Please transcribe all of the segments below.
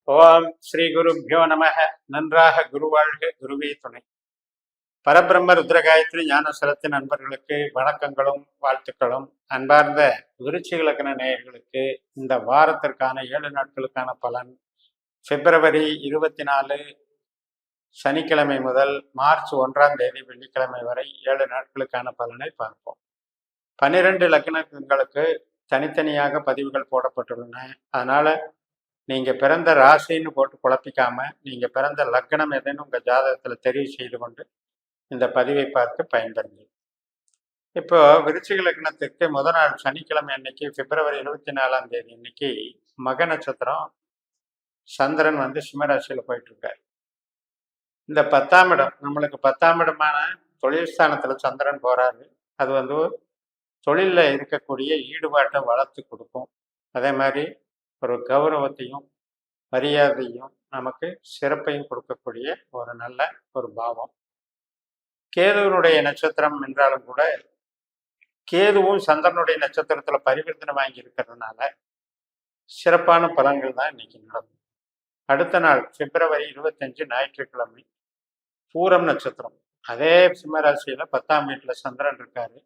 ஓம் ஸ்ரீ குருப்யோ நமக. நன்றாக குருவாழ்க, குருவே துணை. பரபிரம்ம ருத்ரகாயத்ரி ஞானசரத்தின் நண்பர்களுக்கு வணக்கங்களும் வாழ்த்துக்களும். அன்பார்ந்த விருச்சிக லக்ன நேயர்களுக்கு இந்த வாரத்திற்கான 7 நாட்களுக்கான பலன் பிப்ரவரி 24 சனிக்கிழமை முதல் மார்ச் 1ஆம் தேதி வெள்ளிக்கிழமை வரை 7 நாட்களுக்கான பலனை பார்ப்போம். 12 லக்னங்களுக்கு தனித்தனியாக பதிவுகள் போடப்பட்டுள்ளன. அதனால நீங்க பிறந்த ராசின்னு போட்டு குழப்பிக்காம நீங்க பிறந்த லக்னம் எதுன்னு உங்க ஜாதகத்துல தெரிவு செய்து கொண்டு இந்த பதிவை பார்த்து பயன்பெறுங்க. இப்போ விருச்சிக லக்னத்துக்கு முதல் நாள் சனிக்கிழமை அன்னைக்கு பிப்ரவரி 24ஆம் தேதி அன்னைக்கு மக நட்சத்திரம் சந்திரன் வந்து சிம்மராசியில போயிட்டு இருக்காரு. இந்த 10ஆம் இடம், நம்மளுக்கு 10ஆம் இடமான தொழில் ஸ்தானத்துல சந்திரன் போறாரு. அது வந்து தொழில்ல இருக்கக்கூடிய ஈடுபாட்டை வளர்த்து கொடுக்கும். அதே மாதிரி ஒரு கௌரவத்தையும் மரியாதையும் நமக்கு சிறப்பையும் கொடுக்கக்கூடிய ஒரு நல்ல ஒரு பாவம். கேதுவனுடைய நட்சத்திரம் என்றாலும் கூட கேதுவும் சந்திரனுடைய நட்சத்திரத்துல பரிவர்த்தனை வாங்கி இருக்கிறதுனால சிறப்பான பலன்கள் தான் இன்னைக்கு நடக்கும். அடுத்த நாள் பிப்ரவரி 25 ஞாயிற்றுக்கிழமை பூரம் நட்சத்திரம். அதே சிம்மராசியில 10ஆம் வீட்டுல சந்திரன் இருக்காரு.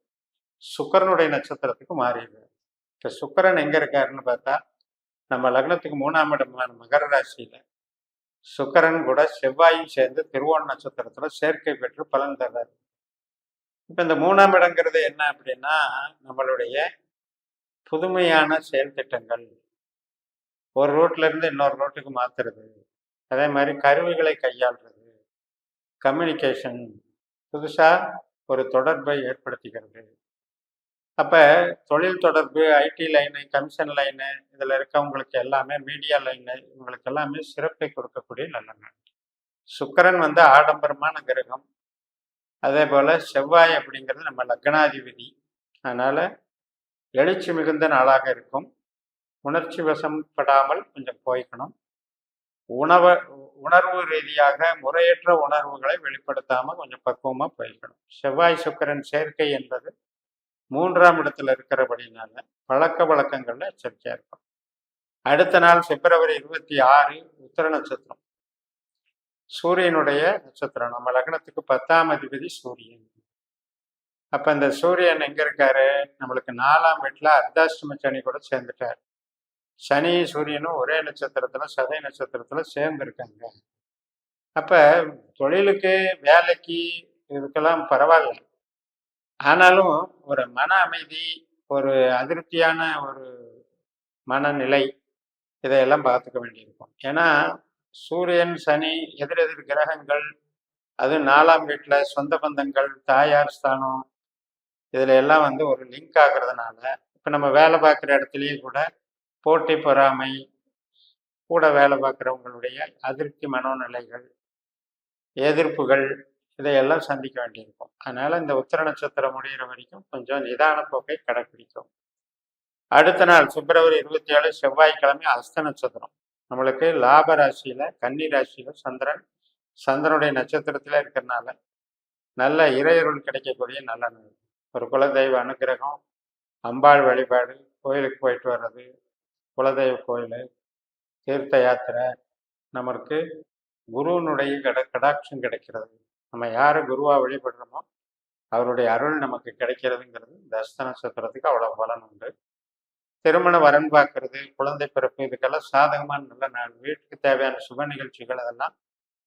சுக்கிரனுடைய நட்சத்திரத்துக்கு மாறிடுறாரு. இப்ப சுக்கிரன் எங்க இருக்காருன்னு பார்த்தா நம்ம லக்னத்துக்கு 3ஆம் இடமான மகர ராசியில சுக்கிரன் கூட செவ்வாயும் சேர்ந்து திருவோண நட்சத்திரத்துல சேர்க்கை பெற்று பலன் தர்றாரு. இப்ப இந்த 3ஆம் இடங்கிறது என்ன அப்படின்னா நம்மளுடைய புதுமையான செயல் திட்டங்கள், ஒரு ரோட்ல இருந்து இன்னொரு ரோட்டுக்கு மாத்துறது, அதே மாதிரி கருவிகளை கையாளுறது, கம்யூனிகேஷன், புதுசா ஒரு தொடர்பை ஏற்படுத்திக்கிறது. அப்ப தொழில் தொடர்பு, ஐடி லைனு, கமிஷன் லைனு, இதுல இருக்கவங்களுக்கு எல்லாமே, மீடியா லைனு, இவங்களுக்கு எல்லாமே சிறப்பை கொடுக்கக்கூடிய நல்ல நாள். சுக்கிரன் வந்து ஆடம்பரமான கிரகம். அதே போல செவ்வாய் அப்படிங்கிறது நம்ம லக்னாதிபதி. அதனால எழுச்சி மிகுந்த நாளாக இருக்கும். உணர்ச்சி வசப்படாமல் கொஞ்சம் போய்க்கணும். உணர்வு ரீதியாக முறையற்ற உணர்வுகளை வெளிப்படுத்தாம கொஞ்சம் பக்குவமா போய்க்கணும். செவ்வாய் சுக்கிரன் சேர்க்கை என்பது 3ஆம் இடத்துல இருக்கிறபடினால பழக்க வழக்கங்கள்ல எச்சரிக்கையா இருக்கும். அடுத்த நாள் பிப்ரவரி 26 உத்திர நட்சத்திரம். சூரியனுடைய நட்சத்திரம். நம்ம லக்னத்துக்கு 10ஆம் அதிபதி சூரியன். அப்ப இந்த சூரியன் எங்க இருக்காரு? நம்மளுக்கு 4ஆம் வீட்டுல அர்த்தாஷ்டம சனி கூட சேர்ந்துட்டார். சனி சூரியனும் ஒரே நட்சத்திரத்துல, சதய நட்சத்திரத்துல சேர்ந்து இருக்காங்க. அப்ப தொழிலுக்கு, வேலைக்கு, இதுக்கெல்லாம் பரவாயில்ல. ஆனாலும் ஒரு மன அமைதி, ஒரு அதிருப்தியான ஒரு மனநிலை, இதையெல்லாம் பார்த்துக்க வேண்டியிருக்கும். ஏன்னா சூரியன் சனி எதிரெதிர் கிரகங்கள். அது 4ஆம் வீட்டுல சொந்த பந்தங்கள், தாயார் ஸ்தானம், இதுல எல்லாம் வந்து ஒரு லிங்க் ஆகுறதுனால இப்ப நம்ம வேலை பார்க்குற இடத்துலயே கூட போட்டி, பொறாமை, கூட வேலை பார்க்குறவங்களுடைய அதிருப்தி மனோநிலைகள், எதிர்ப்புகள், இதையெல்லாம் சந்திக்க வேண்டியிருக்கும். அதனால இந்த உத்திர நட்சத்திரம் முடிகிற வரைக்கும் கொஞ்சம் நிதான போக்கை கடைப்பிடிக்கும். அடுத்த நாள் பிப்ரவரி 27 செவ்வாய்க்கிழமை அஸ்த நட்சத்திரம். நம்மளுக்கு லாப ராசியில, கன்னி ராசியில சந்திரனுடைய நட்சத்திரத்துல இருக்கிறதுனால நல்ல இறையருள் கிடைக்கக்கூடிய நல்ல நாள். ஒரு குலதெய்வ அனுகிரகம், அம்பாள் வழிபாடு, கோயிலுக்கு போயிட்டு வர்றது, குலதெய்வ கோயில், தீர்த்த யாத்திரை, நமக்கு குருவனுடைய கடாட்சம் கிடைக்கிறது. நம்ம யாரு குருவா வழிபடுறோமோ அவருடைய அருள் நமக்கு கிடைக்கிறதுங்கிறது இந்த அஸ்த நட்சத்திரத்துக்கு அவ்வளவு பலன் உண்டு. திருமண வரன் பார்க்கறது, குழந்தை பிறப்பு, இதுக்கெல்லாம் சாதகமான நல்ல நாள். வீட்டுக்கு தேவையான சுப நிகழ்ச்சிகள் அதெல்லாம்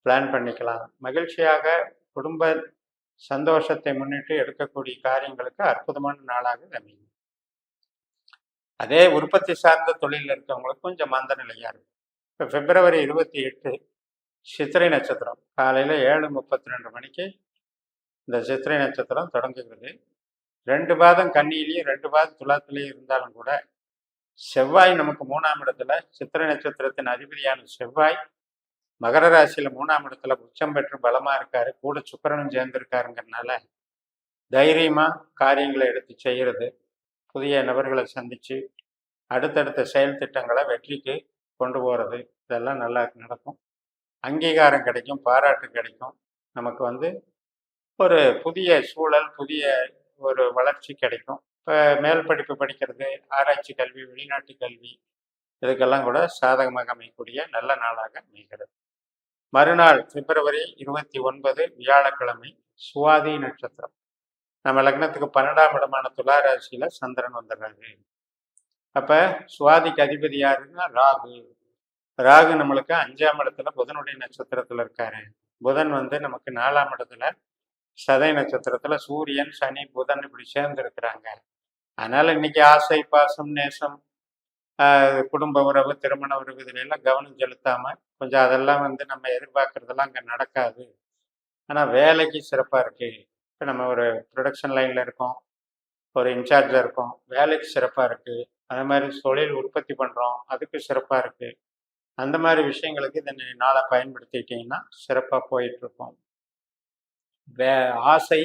பிளான் பண்ணிக்கலாம். மகிழ்ச்சியாக குடும்ப சந்தோஷத்தை முன்னிட்டு எடுக்கக்கூடிய காரியங்களுக்கு அற்புதமான நாளாக அமையும். அதே உற்பத்தி சார்ந்த தொழில் இருக்கவங்களுக்கு கொஞ்சம் மந்த நிலையா இருக்கும். இப்போ பிப்ரவரி 28 சித்திரை நட்சத்திரம். காலையில 7:32 மணிக்கு இந்த சித்திரை நட்சத்திரம் தொடங்குகிறது. 2 பாதம் கன்னியிலையும் 2 பாதம் துலாத்திலையும் இருந்தாலும் கூட செவ்வாய் நமக்கு 3ஆம் இடத்துல, சித்திரை நட்சத்திரத்தின் அதிபதியான செவ்வாய் மகர ராசியில 3ஆம் இடத்துல உச்சம் பெற்று பலமா இருக்காரு. கூட சுக்கிரனும் சேர்ந்திருக்காருங்கிறதுனால தைரியமா காரியங்களை எடுத்து செய்யறது, புதிய நபர்களை சந்திச்சு அடுத்தடுத்த செயல் திட்டங்களை வெற்றிக்கு கொண்டு போறது, இதெல்லாம் நல்லா நடக்கும். அங்கீகாரம் கிடைக்கும், பாராட்டு கிடைக்கும். நமக்கு வந்து ஒரு புதிய சூழல், புதிய ஒரு வளர்ச்சி கிடைக்கும். இப்போ மேல் படிப்பு படிக்கிறது, ஆராய்ச்சி கல்வி, வெளிநாட்டு கல்வி, இதுக்கெல்லாம் கூட சாதகமாக அமையக்கூடிய நல்ல நாளாக அமைகிறது. மறுநாள் பிப்ரவரி 29 வியாழக்கிழமை சுவாதி நட்சத்திரம். நம்ம லக்னத்துக்கு 12ஆம் இடமான துலா ராசியில சந்திரன் வந்துடுறாரு. அப்ப சுவாதிக்கு அதிபதி யாருன்னா ராகு. ராகு நம்மளுக்கு 5ஆம் இடத்துல புதனுடைய நட்சத்திரத்துல இருக்காரு. புதன் வந்து நமக்கு 4ஆம் இடத்துல சதய நட்சத்திரத்துல சூரியன், சனி, புதன் இப்படி சேர்ந்து இருக்கிறாங்க. அதனால இன்னைக்கு ஆசை, பாசம், நேசம், குடும்ப உறவு, திருமண உறவு இதுல எல்லாம் கவனம் செலுத்தாம கொஞ்சம் அதெல்லாம் வந்து நம்ம எதிர்பார்க்கறதெல்லாம் அங்க நடக்காது. ஆனா வேலைக்கு சிறப்பா இருக்கு. இப்ப நம்ம ஒரு ப்ரொடக்ஷன் லைன்ல இருக்கோம், ஒரு இன்சார்ஜா இருக்கோம், வேலைக்கு சிறப்பா இருக்கு. அதே மாதிரி தொழில் உற்பத்தி பண்றோம், அதுக்கு சிறப்பா இருக்கு. அந்த மாதிரி விஷயங்களுக்கு இந்த நாளை பயன்படுத்திட்டீங்கன்னா சிறப்பா போயிட்டு இருக்கும். ஆசை,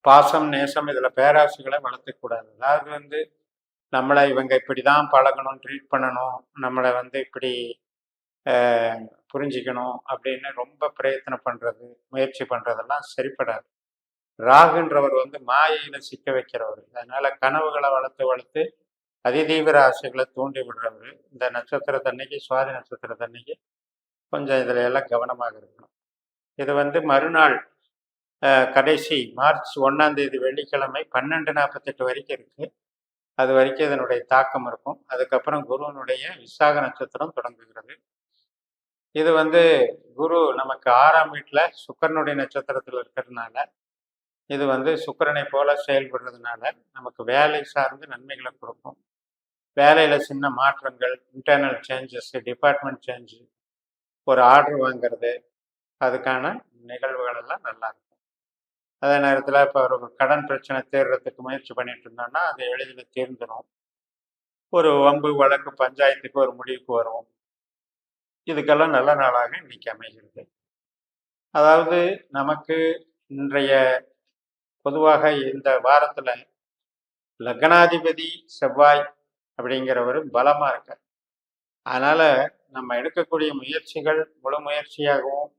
பாசம், நேசம் இதுல பேராசைகளை வளர்த்துக்க கூடாது. அதாவது வந்து நம்மளை இவங்க இப்படிதான் பழகணும், ட்ரீட் பண்ணணும், நம்மளை வந்து இப்படி புரிஞ்சிக்கணும் அப்படின்னு ரொம்ப பிரயத்தனம் பண்றது, முயற்சி பண்றதெல்லாம் சரிப்படாது. ராகுன்றவர் வந்து மாயையில சிக்க வைக்கிறவர். அதனால கனவுகளை வளர்த்து அதிதீவிர ஆசைகளை தூண்டி விடுறவர். இந்த நட்சத்திரத்தன்னைக்கு, சுவாதி நட்சத்திரத்தன்னைக்கு கொஞ்சம் இதுல எல்லாம் கவனமாக இருக்கணும். இது வந்து மறுநாள் கடைசி மார்ச் 1ஆம் தேதி வெள்ளிக்கிழமை 12:48 வரைக்கும் இருக்கு. அது வரைக்கும் இதனுடைய தாக்கம் இருக்கும். அதுக்கப்புறம் குருவனுடைய விசாக நட்சத்திரம் தொடங்குகிறது. இது வந்து குரு நமக்கு 6ஆம் வீட்டுல சுக்கிரனுடைய நட்சத்திரத்துல இருக்கிறதுனால, இது வந்து சுக்கிரனை போல செயல்படுறதுனால நமக்கு வேலை சார்ந்து நன்மைகளை கொடுக்கும். வேலையில சின்ன மாற்றங்கள், இன்டர்னல் சேஞ்சஸ், டிபார்ட்மெண்ட் சேஞ்ச், ஒரு ஆர்டர் வாங்கிறது, அதுக்கான நிகழ்வுகள் எல்லாம் நல்லா இருக்கும். அதே நேரத்தில் இப்போ ஒரு கடன் பிரச்சனை தீர்றதுக்கு முயற்சி பண்ணிட்டு இருந்தோம்னா அது எளிதில் தீர்ந்துடும். ஒரு வம்பு வழக்கு பஞ்சாயத்துக்கு ஒரு முடிவுக்கு வரும். இதுக்கெல்லாம் நல்ல நாளாக இன்னைக்கு அமைகிறது. அதாவது நமக்கு இன்றைய பொதுவாக இந்த வாரத்துல லக்னாதிபதி செவ்வாய் அப்படிங்கிறவர் பலமா இருக்கார். அதனால நம்ம எடுக்கக்கூடிய முயற்சிகள் முழு முயற்சியாகவும்,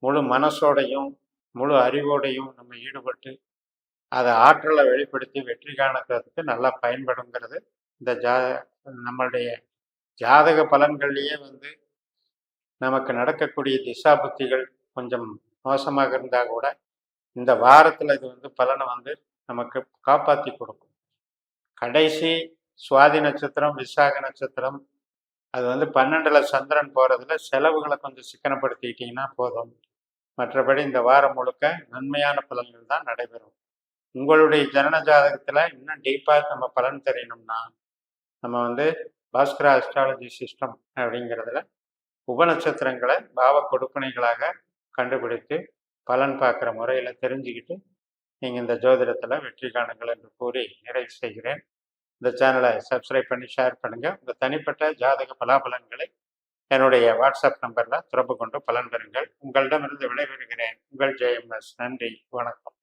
முழு மனசோடையும், முழு அறிவோடையும் நம்ம ஈடுபட்டு அதை ஆற்றலை வெளிப்படுத்தி வெற்றி காணக்கிறதுக்கு நல்லா பயன்படுங்கிறது இந்த நம்மளுடைய ஜாதக பலன்கள்லயே வந்து நமக்கு நடக்கக்கூடிய திசா புத்திகள் கொஞ்சம் மோசமாக இருந்தா கூட இந்த வாரத்துல இது வந்து பலனை வந்து நமக்கு காப்பாற்றி கொடுக்கும். கடைசி சுவாதி நட்சத்திரம், விசாக நட்சத்திரம், அது வந்து 12ல சந்திரன் போறதுல செலவுகளை கொஞ்சம் சிக்கனப்படுத்திக்கிட்டீங்கன்னா போதும். மற்றபடி இந்த வாரம் முழுக்க நன்மையான பலன்கள் தான் நடைபெறும். உங்களுடைய ஜனன ஜாதகத்துல இன்னும் டீப்பா நம்ம பலன் தெரியணும்னா நம்ம வந்து பாஸ்கரா அஸ்ட்ராலஜி சிஸ்டம் அப்படிங்கிறதுல உபநட்சத்திரங்களை பாவ கொடுப்பனைகளாக கண்டுபிடித்து பலன் பார்க்குற முறையில் தெரிஞ்சுக்கிட்டு நீங்கள் இந்த ஜோதிடத்தில் வெற்றி காணுங்கள் என்று கூறி நிறைவு செய்கிறேன். இந்த சேனலை சப்ஸ்கிரைப் பண்ணி ஷேர் பண்ணுங்கள். உங்கள் தனிப்பட்ட ஜாதக பலாபலன்களை என்னுடைய வாட்ஸ்அப் நம்பரில் தொடர்பு கொண்டு பலன் பெறுங்கள். உங்களிடமிருந்து விடைபெறுகிறேன். உங்கள் JMS. நன்றி, வணக்கம்.